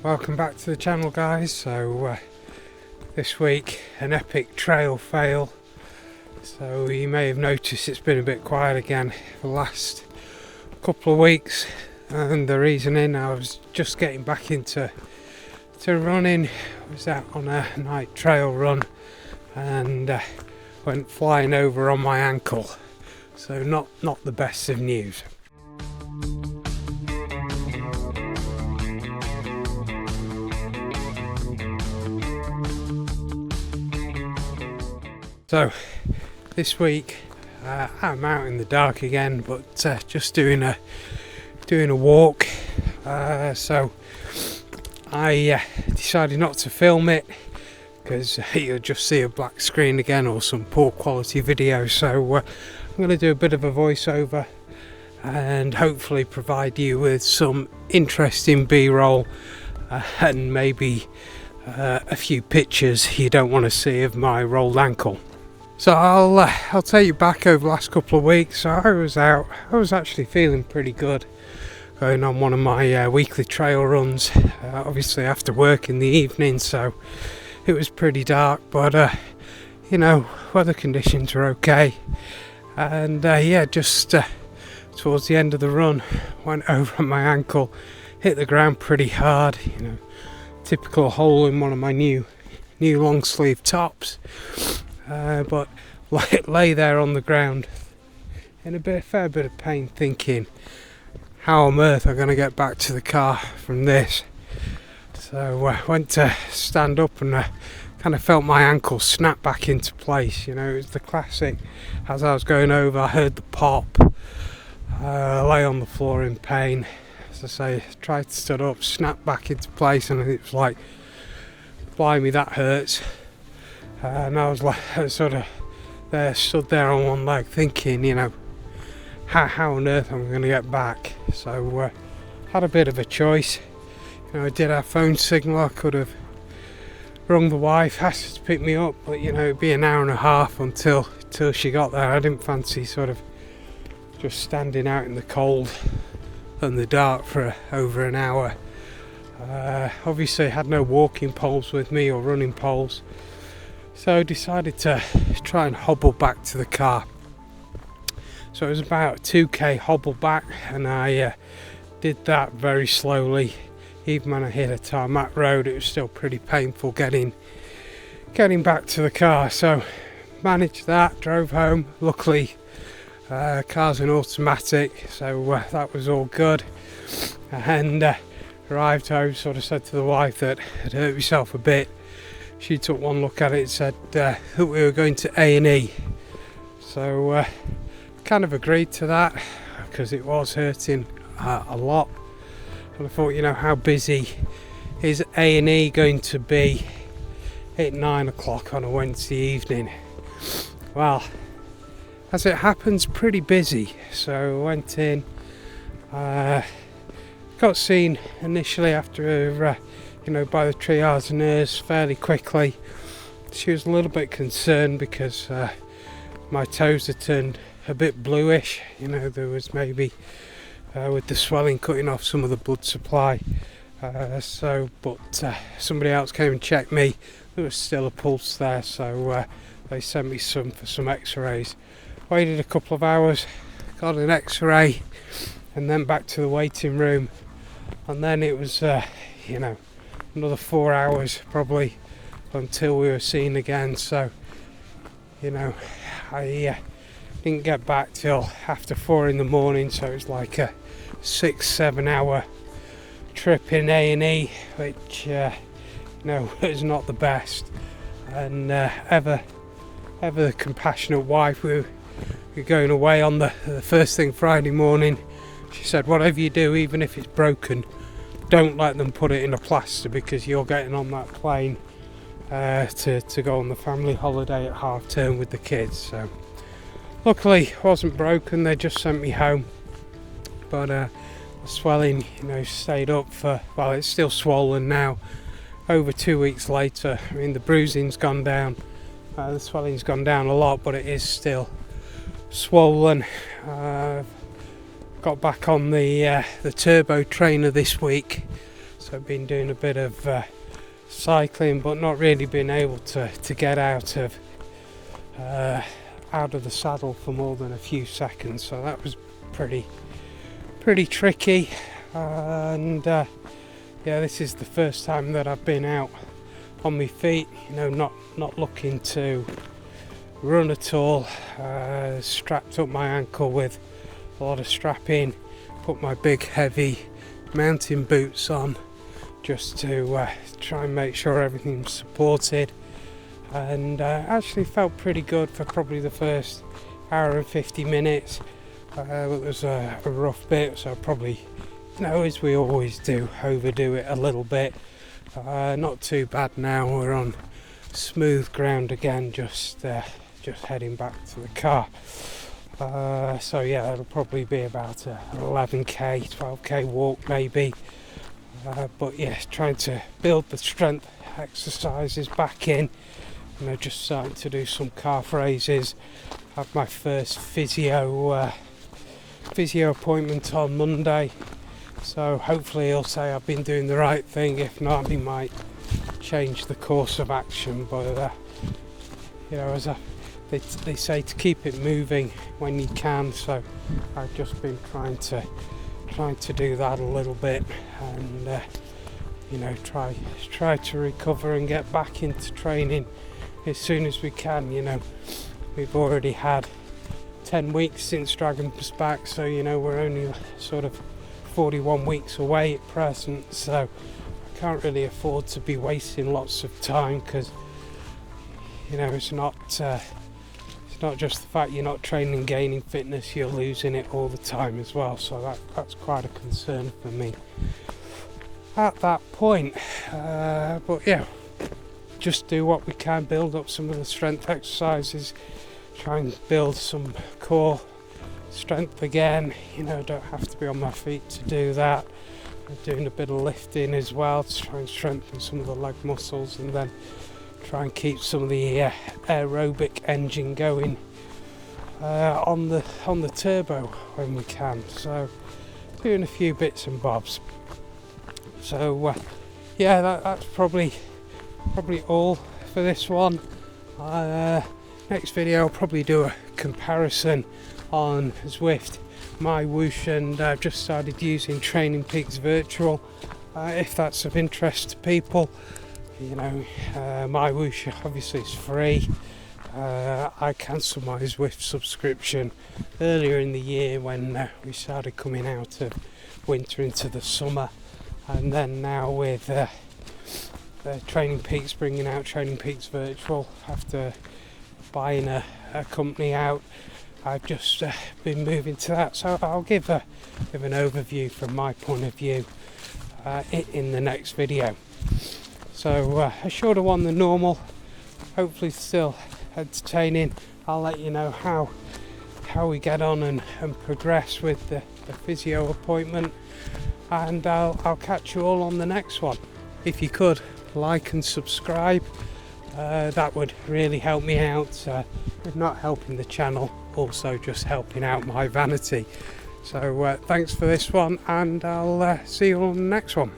Welcome back to the channel, guys. So this week an epic trail fail. So you may have noticed it's been a bit quiet again for the last couple of weeks, and the reason I was just getting back into running. I was out on a night trail run and went flying over on my ankle, so not the best of news. So this week I'm out in the dark again, but just doing a walk. So I decided not to film it because you'll just see a black screen again or some poor quality video. So I'm going to do a bit of a voiceover and hopefully provide you with some interesting B-roll and maybe a few pictures you don't want to see of my rolled ankle. So I'll take you back over the last couple of weeks. So I was out. I was actually feeling pretty good, going on one of my weekly trail runs. Obviously after work in the evening, so it was pretty dark. But weather conditions were okay. And just towards the end of the run, went over on my ankle, hit the ground pretty hard. Typical hole in one of my new long sleeve tops. But lay there on the ground in a fair bit of pain, thinking, how on earth am I going to get back to the car from this? So I went to stand up and kind of felt my ankle snap back into place. It was the classic. As I was going over, I heard the pop. Lay on the floor in pain. As I say, tried to stand up, snap back into place, and it was like, blimey, that hurts. And I was like, sort of stood there on one leg thinking, how on earth am I going to get back? So had a bit of a choice. I did have phone signal. I could have rung the wife, asked her to pick me up, but it'd be an hour and a half until she got there. I didn't fancy sort of just standing out in the cold and the dark for over an hour. Obviously I had no walking poles with me or running poles. So I decided to try and hobble back to the car. So it was about a 2k hobble back, and I did that very slowly. Even when I hit a tarmac road, it was still pretty painful getting back to the car. So managed that, drove home. Luckily, car's an automatic, so that was all good. And arrived home, sort of said to the wife that I'd hurt myself a bit. She took one look at it and said that we were going to A&E. So kind of agreed to that because it was hurting a lot. And I thought, how busy is A&E going to be at 9 o'clock on a Wednesday evening? Well, as it happens, pretty busy. So I went in, got seen initially after by the triage nurse fairly quickly. She was a little bit concerned because my toes had turned a bit bluish. There was maybe with the swelling cutting off some of the blood supply. But somebody else came and checked me. There was still a pulse there, so they sent me for some x-rays. Waited a couple of hours, got an x-ray, and then back to the waiting room. And then it was another 4 hours probably until we were seen again. So I didn't get back till after 4 in the morning, so it was like a 6-7 hour trip in A&E, which was not the best. And ever the compassionate wife, we were going away on the first thing Friday morning. She said, whatever you do, even if it's broken, don't let them put it in a plaster, because you're getting on that plane to go on the family holiday at half term with the kids. So luckily it wasn't broken, they just sent me home. But the swelling stayed up for, well, it's still swollen now over 2 weeks later. I mean, the bruising's gone down, the swelling's gone down a lot, but it is still swollen. Got back on the turbo trainer this week, so So I've been doing a bit of cycling, but not really been able to get out of the saddle for more than a few seconds. So that was pretty tricky. And yeah, this is the first time that I've been out on my feet. You know, not looking to run at all. Strapped up my ankle with a lot of strapping. Put my big heavy mountain boots on just to try and make sure everything's supported, and actually felt pretty good for probably the first hour and 50 minutes. But there was a rough bit, so probably, you know, as we always do, overdo it a little bit. Not too bad now. We're on smooth ground again, just heading back to the car. So yeah, it'll probably be about an 11k, 12k walk maybe. But yeah, trying to build the strength exercises back in. You know, just starting to do some calf raises. Have my first physio appointment on Monday. So hopefully he'll say I've been doing the right thing. If not, he might change the course of action. But you know, they say to keep it moving when you can. So I've just been trying to do that a little bit, and you know, try to recover and get back into training as soon as we can. You know, we've already had 10 weeks since Dragon's back, so you know, we're only sort of 41 weeks away at present, so I can't really afford to be wasting lots of time, because you know, it's not just the fact you're not training, gaining fitness, you're losing it all the time as well. So that's quite a concern for me at that point. But yeah, just do what we can, build up some of the strength exercises, try and build some core strength again. You know, don't have to be on my feet to do that. I'm doing a bit of lifting as well to try and strengthen some of the leg muscles, and then try and keep some of the aerobic engine going on the turbo when we can. So doing a few bits and bobs. So yeah, that's probably all for this one. Next video I'll probably do a comparison on Zwift, my Whoosh, and I've just started using Training Peaks Virtual, if that's of interest to people. You know, my Whoosh obviously is free. I cancelled my Zwift subscription earlier in the year when we started coming out of winter into the summer, and then now with Training Peaks bringing out Training Peaks Virtual after buying a company out, I've just been moving to that. So I'll give an overview from my point of view in the next video. So a shorter one than normal, hopefully still entertaining. I'll let you know how we get on and progress with the physio appointment, and I'll catch you all on the next one. If you could like and subscribe, that would really help me out. If not helping the channel, also just helping out my vanity. So thanks for this one, and I'll see you on the next one.